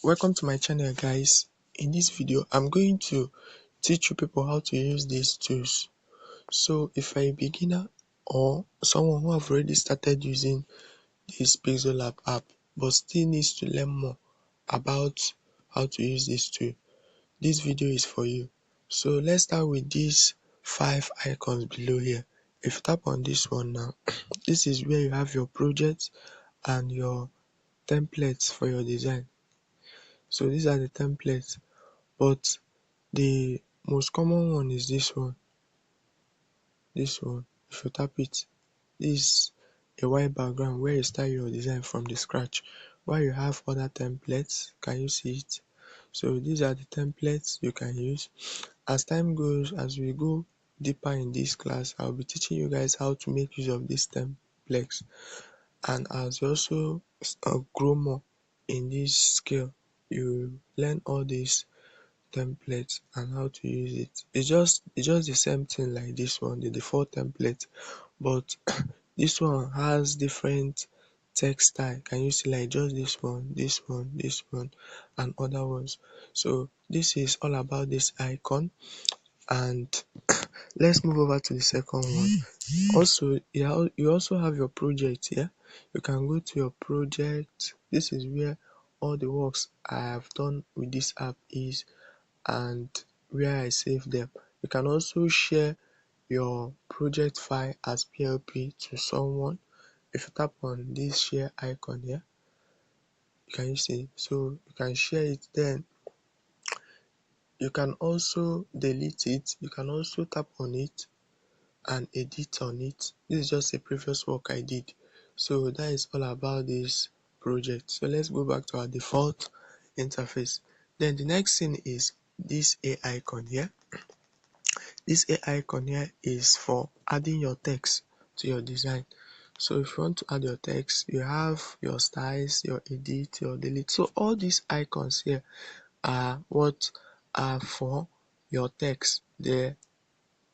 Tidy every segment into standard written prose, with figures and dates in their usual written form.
Welcome to my channel, guys. In this video I'm going to teach you people how to use these tools. So if you're a beginner or someone who have already started using this Pixellab app but still needs to learn more about how to use this tool, this video is for you. So let's start with these 5 icons below here. If you tap on this one now, this is where you have your project and your templates for your design. So these are the templates, but the most common one is this one. If you tap it, this is a white background where you start your design from the scratch, while you have other templates. Can you see it? So these are the templates you can use. As time goes, as we go deeper in this class, I'll be teaching you guys how to make use of these templates, and as you also grow more in this skill, you learn all these template and how to use it. It's just the same thing like this one, the default template, but this one has different text style. Can you see, like just this one, and other ones? So this is all about this icon, and let's move over to the second one. Also, you also have your project here. You can go to your project. This is where all the works I have done with this app is, and where I save them. You can also share your project file as PLP to someone. If you tap on this share icon here, can you see? So you can share it. Then you can also delete it. You can also tap on it and edit on it. This is just a previous work I did. So that is all about this project. So let's go back to our default interface. Then the next thing is this A icon here. This A icon here is for adding your text to your design. So if you want to add your text, you have your styles, your edit, your delete. So all these icons here are what are for your text. They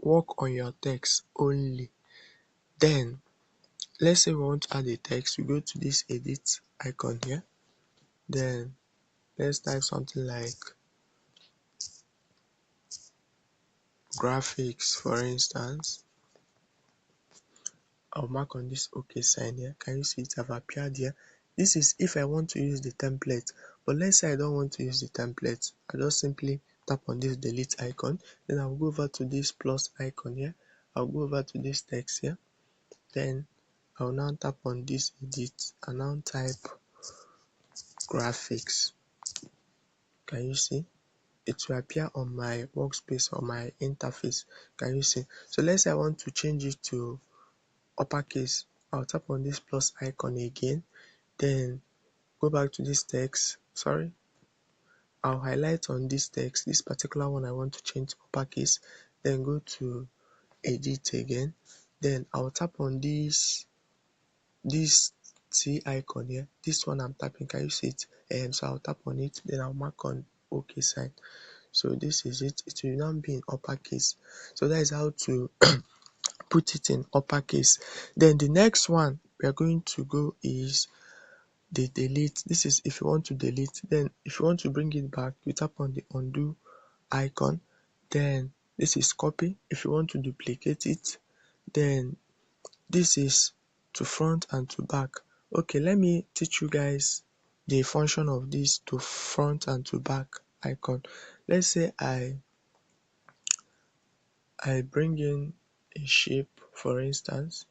work on your text only. Then let's say we want to add a text. We go to this edit icon here. Then let's type something like graphics, for instance. I'll mark on this OK sign here. Can you see it have appeared here? This is if I want to use the template, but let's say I don't want to use the template. I just simply tap on this delete icon. Then I'll go over to this plus icon here. I'll go over to this text here. Then I'll now tap on this edit and now type graphics. Can you see? It will appear on my workspace or my interface. Can you see? So let's say I want to change it to uppercase. I'll tap on this plus icon again, then go back to this text. I'll highlight on this text, this particular one I want to change to uppercase, then go to edit again. Then I'll tap on this T icon here. This one I'm tapping, can you see it? So I'll tap on it, then I'll mark on OK sign. So this is it. It will now be in uppercase. So that is how to put it in uppercase. Then the next one we are going to go is the delete. This is if you want to delete. Then if you want to bring it back, you tap on the undo icon. Then this is copy if you want to duplicate it. Then this is to front and to back. Okay, let me teach you guys the function of this to front and to back icon. Let's say I bring in a shape, for instance,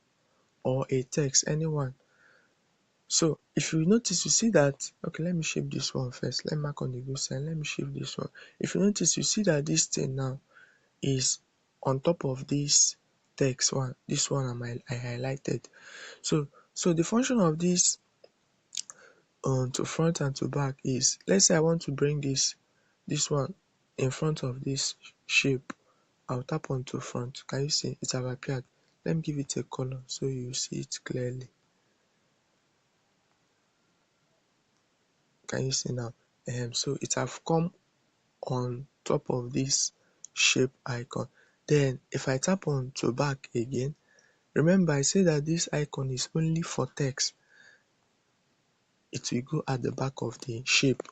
or a text, anyone. So if you notice, you see that, okay, let me shape this one first. Let me mark on the good side. Let me shape this one. If you notice, you see that this thing now is on top of this text one. This one I highlighted. So the function of this to front and to back is, let's say I want to bring this one in front of this shape. I'll tap on to front. Can you see it have appeared? Let me give it a color so you see it clearly. Can you see now? So it have come on top of this shape icon. Then if I tap on to back again, remember I said that this icon is only for text. It will go at the back of the shape.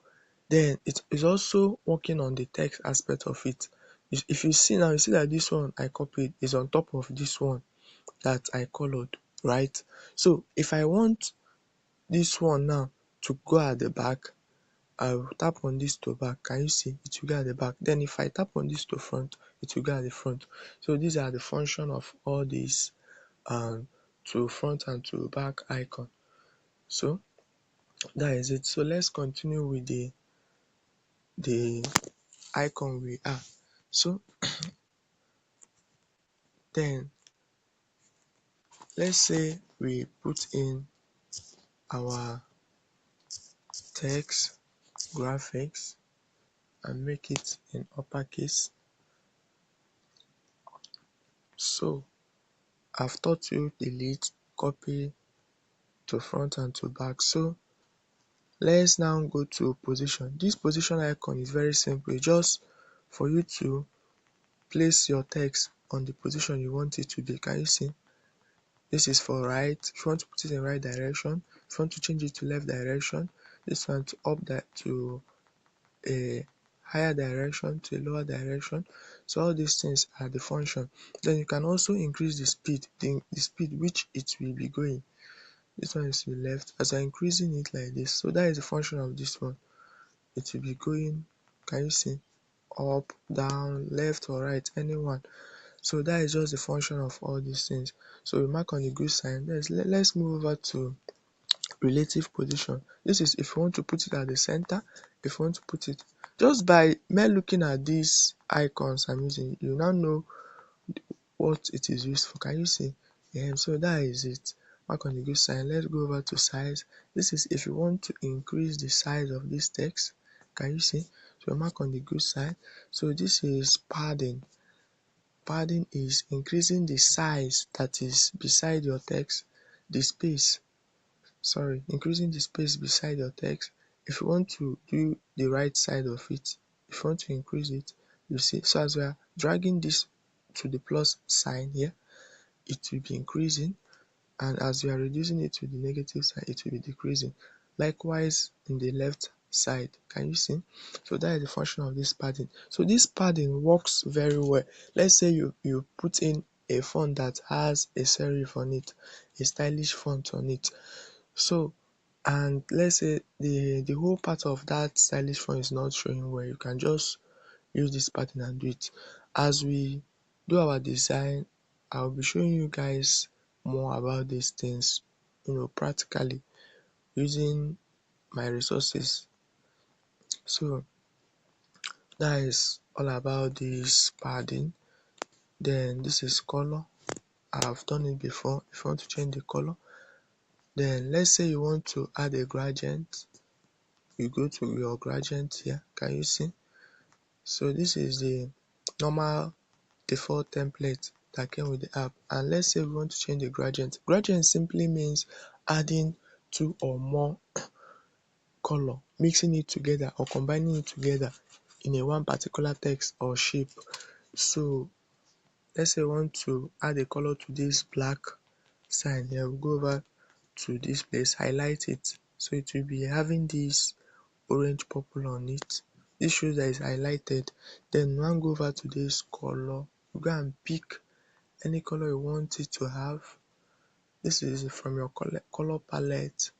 Then it is also working on the text aspect of it. If you see now, you see that this one I copied is on top of this one that I colored, right? So if I want this one now to go at the back, I will tap on this to back. Can you see? It will go at the back. Then if I tap on this to front, it will go at the front. So these are the function of all these to front and to back icon. So that is it. So let's continue with the icon we are. So then let's say we put in our text graphics and make it in uppercase. So I've taught you delete, copy to front and to back. So let's now go to position. This position icon is very simple. Just for you to place your text on the position you want it to be. Can you see? This is for right. If you want to put it in right direction, if you want to change it to left direction, this one to up that to a higher direction, to a lower direction. So all these things are the function. Then you can also increase the speed, the speed which it will be going. This one is to the left. As I'm increasing it like this, so that is the function of this one. It will be going, can you see, up, down, left or right, anyone. So that is just the function of all these things. So we mark on the good sign. Let's move over to relative position. This is if you want to put it at the center, if you want to put it just by mere looking at these icons I'm using, you now know what it is used for. Can you see? So that is it. Mark on the good sign. Let's go over to size. This is if you want to increase the size of this text. Can you see? So mark on the good sign. So this is padding. Padding is increasing the size that is beside your text, the space, sorry, increasing the space beside your text. If you want to do the right side of it, if you want to increase it, you see. So as we are dragging this to the plus sign here, it will be increasing, and as we are reducing it to the negative side, it will be decreasing. Likewise in the left side, can you see? So that is the function of this padding. So this padding works very well. Let's say you put in a font that has a serif on it, a stylish font on it. So and let's say the whole part of that stylish font is not showing well, you can just use this pattern and do it. As we do our design, I'll be showing you guys more about these things, practically using my resources. So that is all about this padding. Then this is color. I've done it before. If you want to change the color, then let's say you want to add a gradient, you go to your gradient here. Can you see? So this is the normal default template that came with the app, and let's say we want to change the gradient. Gradient simply means adding two or more color, mixing it together or combining it together in a one particular text or shape. So let's say we want to add a color to this black sign here. We'll go over to this place, highlight it, so it will be having this orange purple on it. This shows that it's highlighted. Then now go over to this color, go and pick any color you want it to have. This is from your color palette.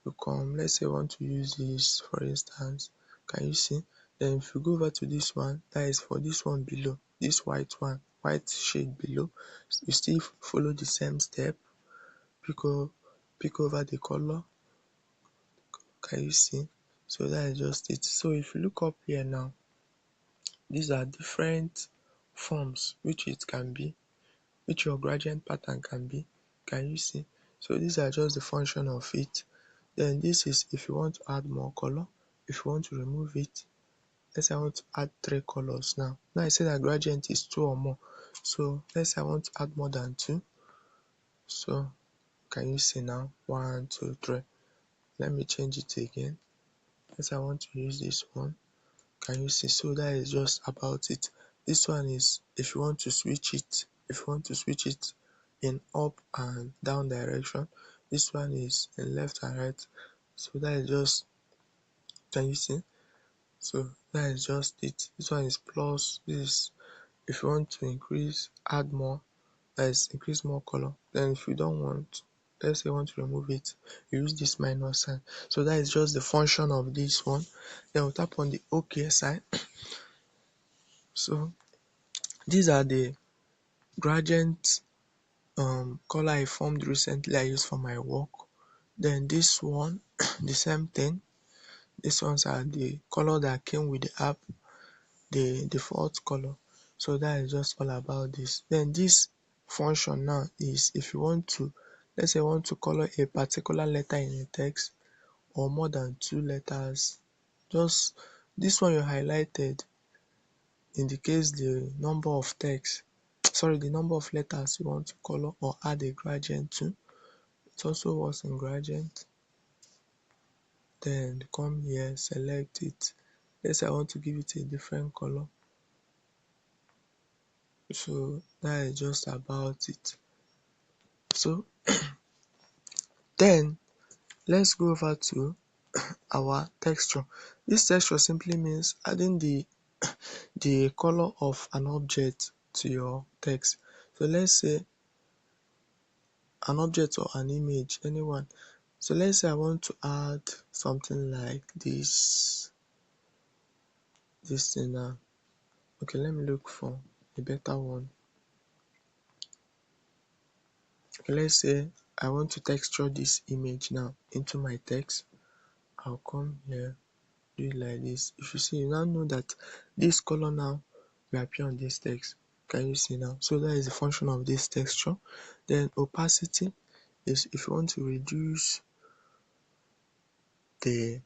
You come, let's say I want to use this for instance. Can you see? Then if you go over to this one, that is for this one below, this white one, white shade below, you still follow the same step. Pick over the color. Can you see? So that is just it. So if you look up here now, these are different forms which it can be, which your gradient pattern can be. Can you see? So these are just the function of it. Then this is if you want to add more color, if you want to remove it. Let's say I want to add 3 colors now. Now I say that gradient is 2 or more. So let's say I want to add more than 2. So can you see now? 1, 2, 3. Let me change it again. Let's say I want to use this one. Can you see? So that is just about it. This one is if you want to switch it, in up and down direction. This one is in left and right. So that is just, can you see? So that is just it. This one is plus. This is if you want to increase, add more, that is increase more color. Then if you don't want, let's say you want to remove it, you use this minus sign. So that is just the function of this one. Then we'll tap on the OK sign. So these are the gradient color I formed recently, I used for my work. Then this one the same thing. These ones are the color that came with the app, the default color. So that is just all about this. Then this function now is if you want to, let's say you want to color a particular letter in a text or more than 2 letters, just this one you highlighted indicates the number of text, sorry, the number of letters you want to color or add a gradient to. It also works in gradient. Then come here, select it. Let's say I want to give it a different color. So that is just about it. So then let's go over to our texture. This texture simply means adding the color of an object to your text. So let's say an object or an image, anyone. So let's say I want to add something like this thing now. Okay, let me look for a better one. Okay, let's say I want to texture this image now into my text. I'll come here, do it like this. If you see, you now know that this color now will appear on this text. Can you see now? So that is the function of this texture. Then opacity is if you want to reduce the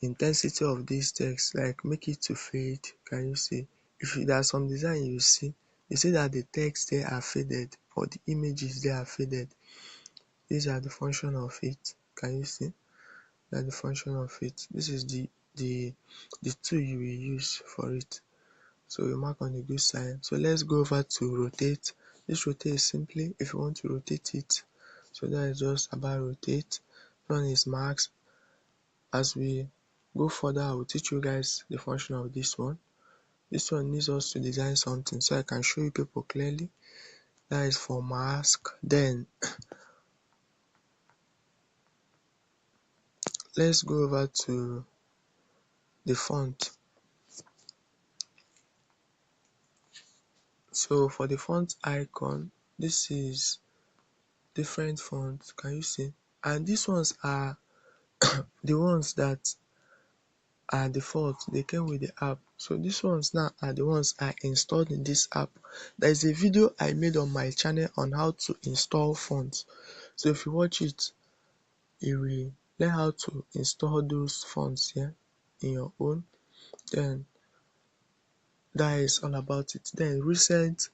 intensity of this text, like make it to fade. Can you see? If there are some design you see that the text there are faded or the images there are faded. These are the function of it. Can you see? That's the function of it. This is the tool you will use for it. So you mark on the good side. So let's go over to rotate. This rotate is simply if you want to rotate it. So that is just about rotate. One is max. As we go further, I will teach you guys the function of this one. This one needs us to design something so I can show you people clearly. That is for mask. Then let's go over to the font. So for the font icon, this is different fonts. Can you see? And these ones are the ones that are default. They came with the app. So these ones now are the ones I installed in this app. There is a video I made on my channel on how to install fonts. So if you watch it, you will learn how to install those fonts here in your own. Then that is all about it. Then recent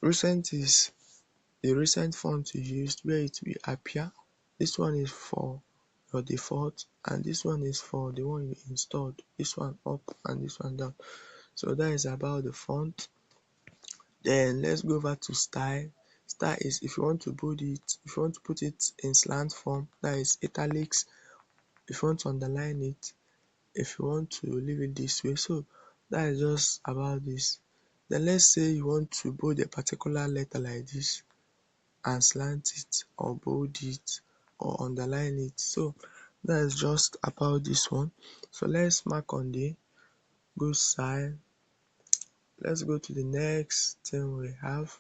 is the recent font you used, where it will appear. This one is for your default and this one is for the one you installed. This one up and this one down. So that is about the font. Then let's go over to style. Style is if you want to put it in slant form, that is italics. If you want to underline it, if you want to leave it this way. So that is just about this. Then let's say you want to bold a particular letter like this and slant it or bold it or underline it. So that is just about this one. So let's mark on the good side. Let's go to the next thing we have,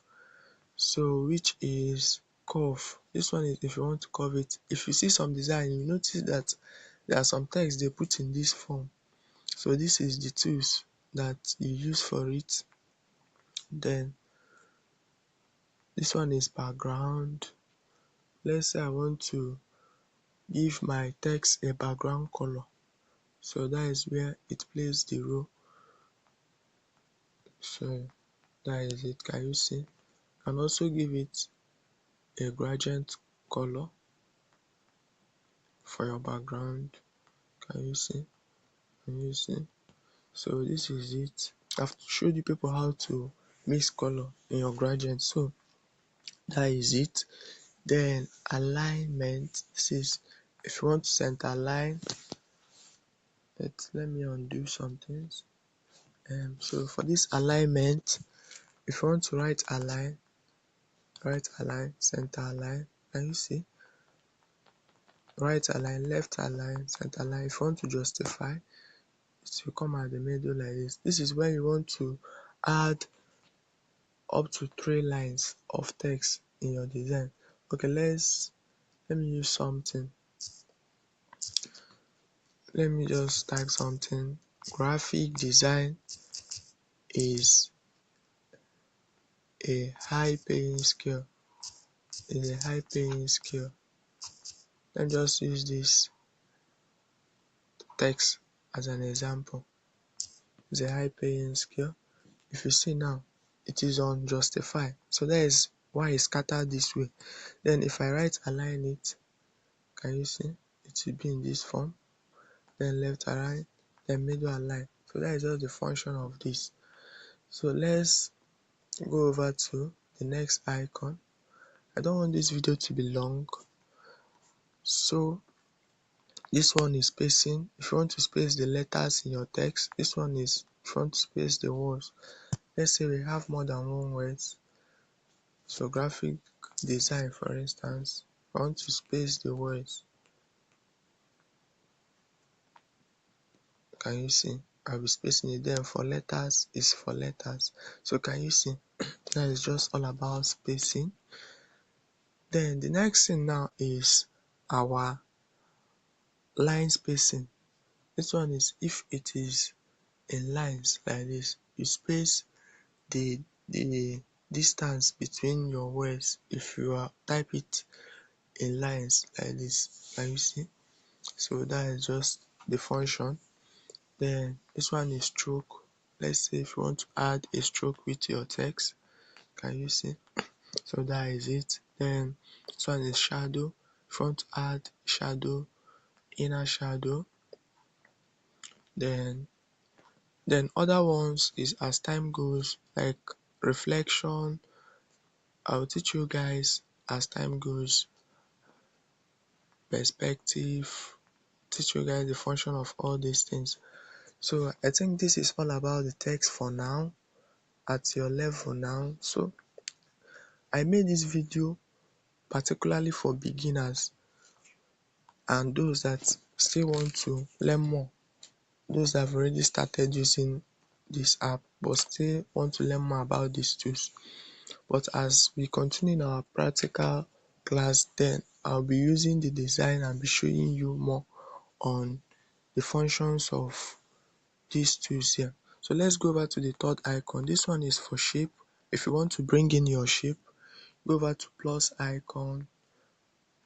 so which is curve. This one is if you want to curve it. If you see some design, you notice that there are some text they put in this form. So this is the tools that you use for it. Then this one is background. Let's say I want to give my text a background color. So that is where it plays the role. So that is it. Can you see? And also give it a gradient color for your background. Can you see? Can you see? So this is it. I've showed you people how to mix color in your gradient. So that is it. Then alignment. This is if you want to center line let me undo some things. So for this alignment, if you want to right align, center align, can you see? Right align, left align, center align. If you want to justify, it will come at the middle like this. This is where you want to add up to 3 lines of text in your design. Okay, let me use something. Let me just type something. Graphic design is a high paying skill. Is a high paying skill. Let's just use this text as an example. It's a high paying skill. If you see now, it is on justify. So that is why it's scattered this way. Then if I right align it, can you see? It will be in this form. Then left align, then middle align. So that is just the function of this. So let's go over to the next icon. I don't want this video to be long, so this one is spacing. If you want to space the letters in your text, this one is if you want to space the words. Let's say we have more than one words. So graphic design, for instance, I want to space the words. Can you see? I'll be spacing it. Then for letters is for letters. So can you see? That is just all about spacing. Then the next thing now is our line spacing. This one is if it is in lines like this, you space the distance between your words. If you are type it in lines like this, can you see? So that is just the function. Then this one is stroke. Let's say if you want to add a stroke with your text, can you see? So that is it. Then this one is shadow. If you want to add shadow, inner shadow, then other ones is as time goes, like reflection. I'll teach you guys as time goes, perspective, teach you guys the function of all these things. So I think this is all about the text for now, at your level now. So I made this video particularly for beginners and those that still want to learn more, those that have already started using this app but still want to learn more about these tools. But as we continue in our practical class, then I'll be using the design and be showing you more on the functions of these tools here. So let's go over to the third icon. This one is for shape. If you want to bring in your shape, go over to plus icon,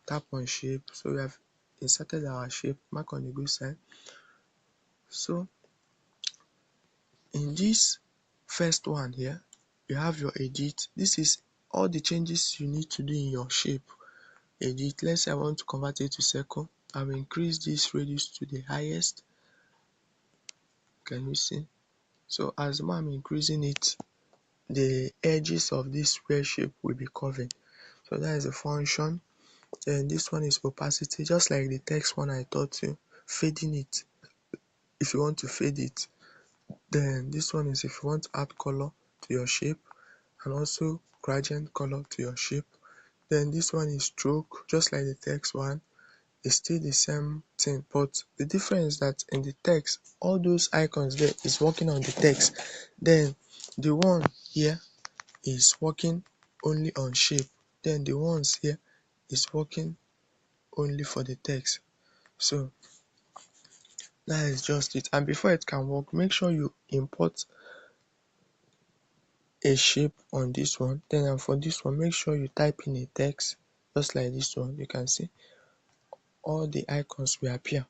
tap on shape. So we have inserted our shape, mark on the good side. So in this first one here, you have your edit. This is all the changes you need to do in your shape. Edit. Let's say I want to convert it to circle. I will increase this radius to the highest. Can you see? So as more I'm increasing it, the edges of this square shape will be curving. So that is a function. Then this one is opacity, just like the text one I taught you, fading it if you want to fade it. Then this one is if you want to add color to your shape, and also gradient color to your shape. Then this one is stroke, just like the text one. It's still the same thing, but the difference is that in the text, all those icons there is working on the text. Then the one here is working only on shape. Then the ones here is working only for the text. So that is just it. And before it can work, make sure you import a shape on this one. Then for this one, make sure you type in a text, just like this one. You can see all the icons will appear.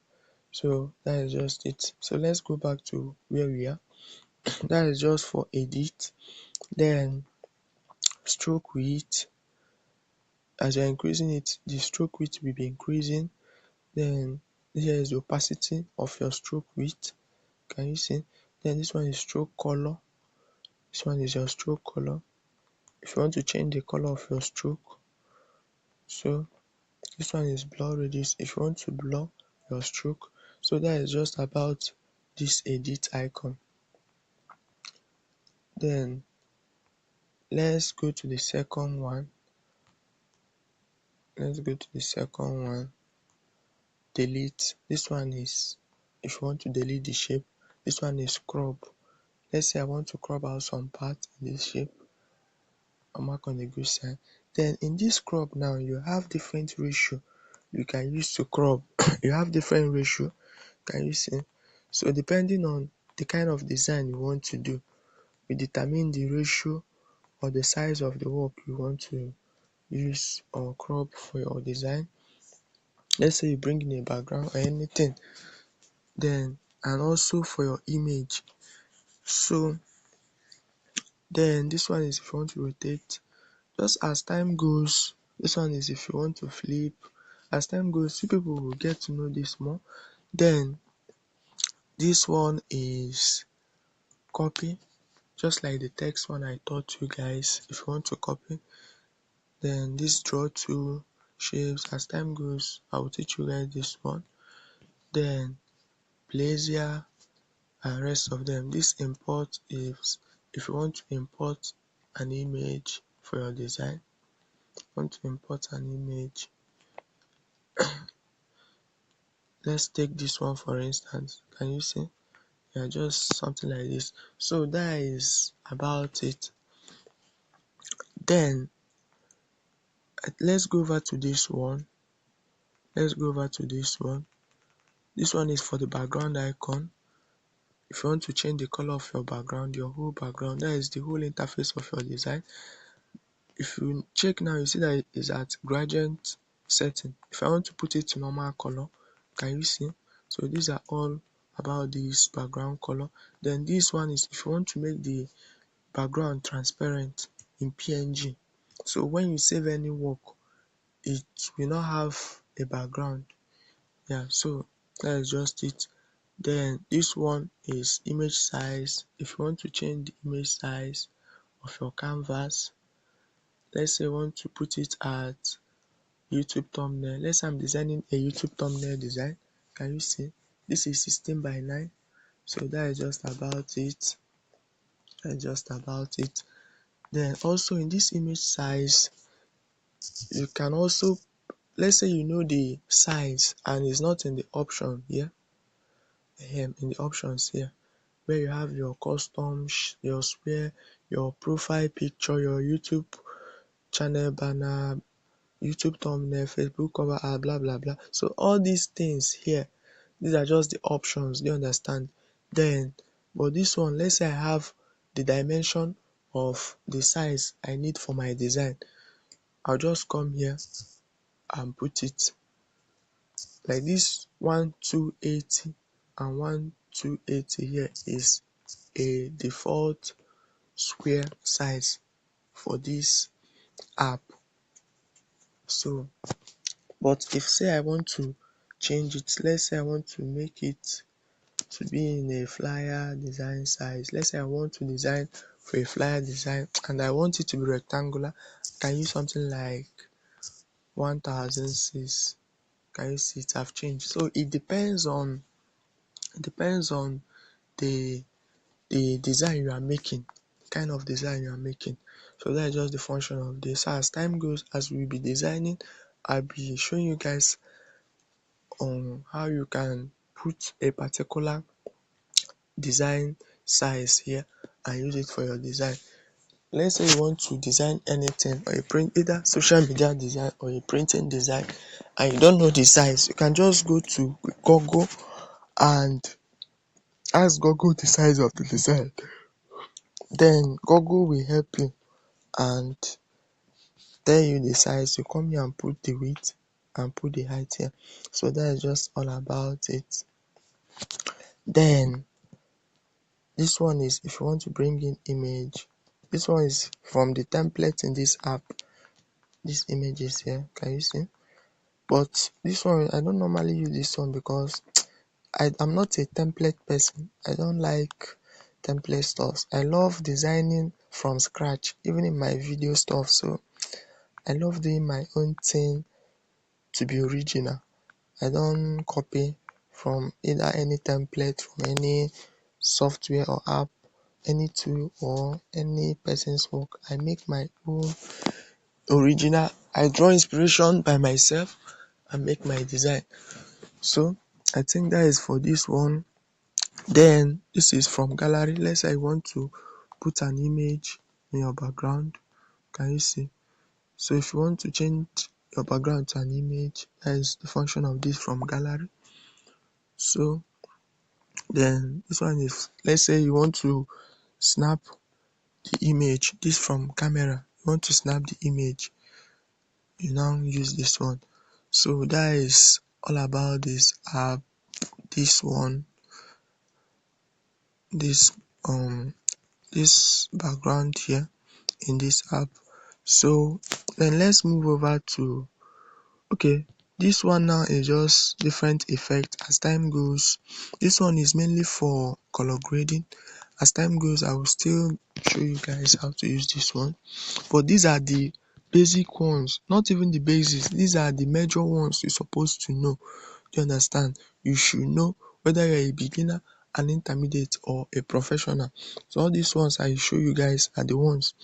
So that is just it. So let's go back to where we are. That is just for edit. Then stroke width, as you're increasing it, the stroke width will be increasing. Then here is the opacity of your stroke width. Can you see? Then this one is stroke color. This one is your stroke color. If you want to change the color of your stroke, so this one is blur radius if you want to blur your stroke. So that is just about this edit icon. Then let's go to the second one. Delete. This one is if you want to delete the shape. This one is crop. Let's say I want to crop out some part in this shape. I'll mark on the good side. Then in this crop now, you have different ratio you can use to crop. You have different ratio. Can you see? So depending on the kind of design you want to do, we determine the ratio or the size of the work you want to use or crop for your design. Let's say you bring in a background or anything, then and also for your image. So then this one is if you want to rotate. Just as time goes, this one is if you want to flip. As time goes, you people will get to know this more. Then this one is copy, just like the text one I taught you guys. If you want to copy, then this draw tool, shapes. As time goes, I will teach you guys this one. Then Bezier and rest of them. This import is if you want to import an image for your design. Want to import an image. Let's take this one for instance. Can you see? Yeah, just something like this. So that is about it. Then let's go over to this one. This one is for the background icon. If you want to change the color of your background, your whole background, that is the whole interface of your design. If you check now, you see that it is at gradient setting. If I want to put it to normal color, can you see? So these are all about this background color. Then this one is if you want to make the background transparent in PNG. So when you save any work, it will not have a background. Yeah, so that is just it. Then this one is image size. If you want to change the image size of your canvas, let's say I want to put it at YouTube thumbnail. Let's say I'm designing a YouTube thumbnail design. Can you see? This is 16:9. So that is just about it. Then also in this image size, you can also, let's say you know the size and it's not in the option here, in the options here, where you have your custom, your square, your profile picture, your YouTube channel banner, YouTube thumbnail, Facebook cover art, blah blah blah. So all these things here, these are just the options. Do you understand? Then, but this one, let's say I have the dimension of the size I need for my design. I'll just come here and put it like this. 1280 and 1280 here is a default square size for this app. So but if say I want to change it, let's say I want to make it to be in a flyer design size. Let's say I want to design for a flyer design and I want it to be rectangular. I can use something like 1006. Can you see it have changed? So it depends on the design you are making, kind of design you are making. So that's just the function of this. So as time goes, as we'll be designing, I'll be showing you guys on how you can put a particular design size here and use it for your design. Let's say you want to design anything or a print, either social media design or a printing design, and you don't know the size, you can just go to Google and ask Google the size of the design. Then Google will help you and tell you the size. You come here and put the width and put the height here. So that is just all about it. Then this one is if you want to bring in image. This one is from the template in this app. This image is here. Can you see? But this one, I don't normally use this one because I'm not a template person. I don't like template stuff. I love designing from scratch, even in my video stuff. So I love doing my own thing to be original. I don't copy from either any template, from any software or app, any tool or any person's work. I make my own original. I draw inspiration by myself and make my design. So I think that is for this one. Then this is from gallery. Let's say I want to put an image in your background. Can you see? So if you want to change your background to an image, that is the function of this from gallery. So then this one is, let's say you want to snap the image, this from camera, you want to snap the image, you now use this one. So that is all about this app, this one, this this background here in this app. So then let's move over to, okay, this one now is just different effect as time goes. This one is mainly for color grading. As time goes, I will still show you guys how to use this one, but these are the basic ones, not even the basics, these are the major ones you're supposed to know. Do you understand? You should know whether you're a beginner, an intermediate or a professional. So all these ones I show you guys are the ones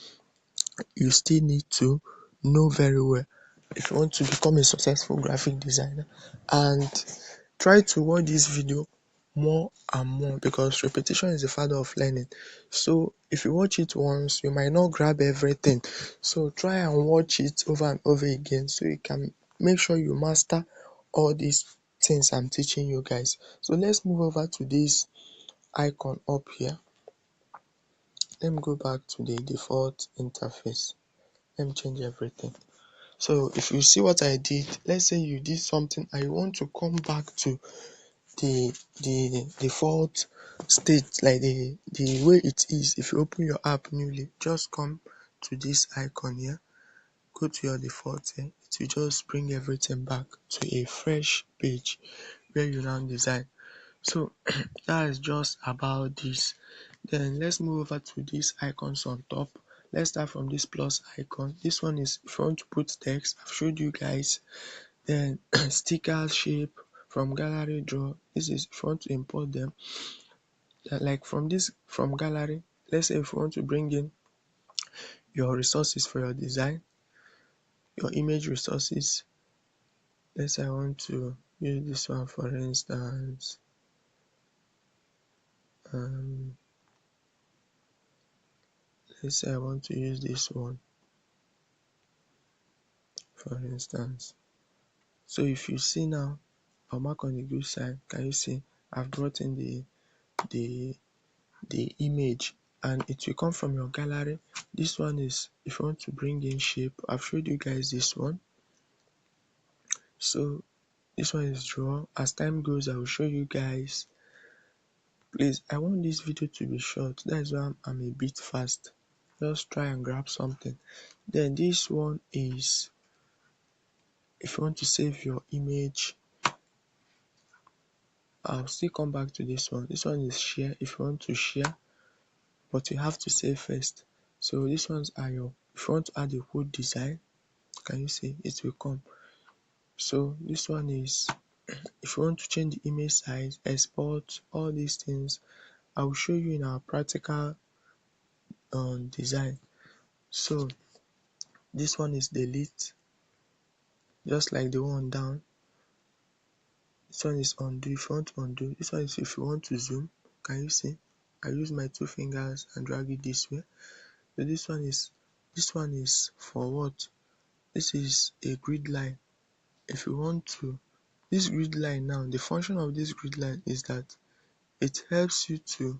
you still need to know very well if you want to become a successful graphic designer. And try to watch this video more and more, because repetition is the father of learning. So if you watch it once, you might not grab everything. So try and watch it over and over again so you can make sure you master all these things I'm teaching you guys. So let's move over to this icon up here. Let me go back to the default interface. Let me change everything. So if you see what I did, let's say you did something and you want to come back to the default state, like the way it is. If you open your app newly, just come to this icon here, go to your default here. It will just bring everything back to a fresh page where you now design. So that is just about this. Then let's move over to these icons on top. Let's start from this plus icon. This one is if you want to put text. I've showed you guys. Then stickers, shape, from gallery, draw. This is if you want to import them. Like from this, from gallery, let's say if you want to bring in your resources for your design, your image resources. Let's say I want to use this one for instance. Um, let's say I want to use this one for instance. So if you see now, I'll mark on the good side. Can you see? I've brought in the the image and it will come from your gallery. This one is if you want to bring in shape. I've showed you guys this one. So this one is draw. As time goes, I will show you guys. Please, I want this video to be short. That's why I'm a bit fast. Just try and grab something. Then this one is if you want to save your image. I'll still come back to this one. This one is share if you want to share, but you have to save first. So these ones are your, if you want to add a whole design, can you see it will come. So this one is if you want to change the image size, export, all these things I will show you in our practical design. So this one is delete, just like the one down. This one is undo if you want to undo. This one is if you want to zoom. Can you see? I use my two fingers and drag it this way. So this one is for what? This is a grid line. If you want to, this grid line now, the function of this grid line is that it helps you to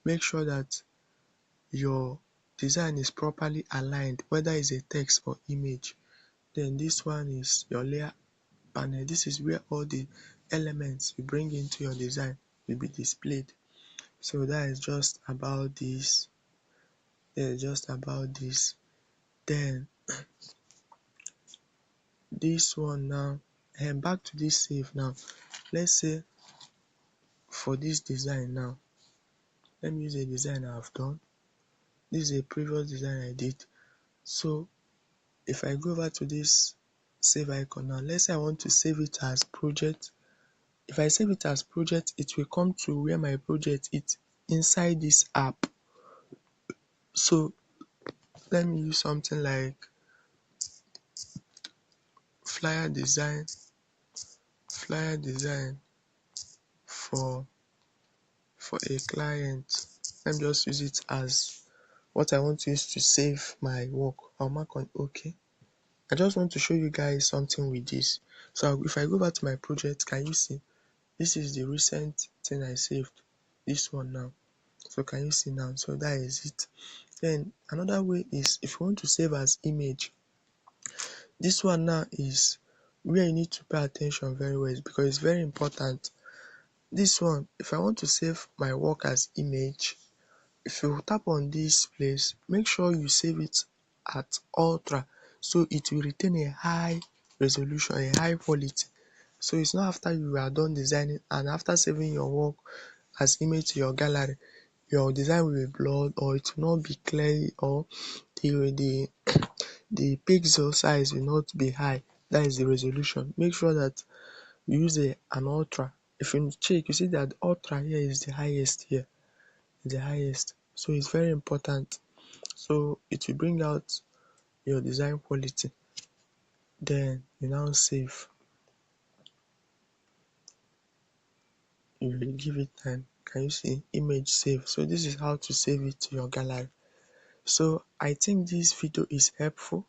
make sure that your design is properly aligned, whether it's a text or image. Then this one is your layer panel. This is where all the elements you bring into your design will be displayed. So that is just about this. That is just about this. Then this one now, and back to this save now. Let's say for this design now, let me use a design I've done. This is a previous design I did. So if I go over to this save icon now, let's say I want to save it as project If I save it as project, it will come to where my project is inside this app. So let me use something like flyer design, flyer design for a client. Let me just use it as what I want to use to save my work. I'll mark on OK. I just want to show you guys something with this. So if I go back to my project, can you see this is the recent thing I saved, this one now. So can you see now? So that is it. Then another way is if you want to save as image. This one now is where you need to pay attention very well because it's very important. This one, if I want to save my work as image, if you tap on this place, make sure you save it at ultra so it will retain a high resolution, a high quality. So it's not after you are done designing and after saving your work as image to your gallery, your design will be blurred or it will not be clear, or the pixel size will not be high. That is the resolution. Make sure that you use an ultra. If you check, you see that ultra here is the highest here, the highest. So it's very important. So it will bring out your design quality. Then you now save. You will give it time. Can you see image save? So this is how to save it to your gallery. So I think this video is helpful,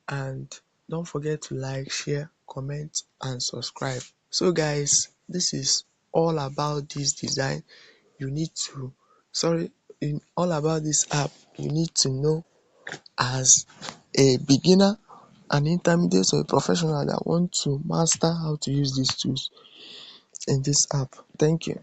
and don't forget to like, share, comment and subscribe. So guys, this is all about this design. You need to in all about this app you need to know as a beginner, an intermediate or a professional that want to master how to use these tools in this app. Thank you.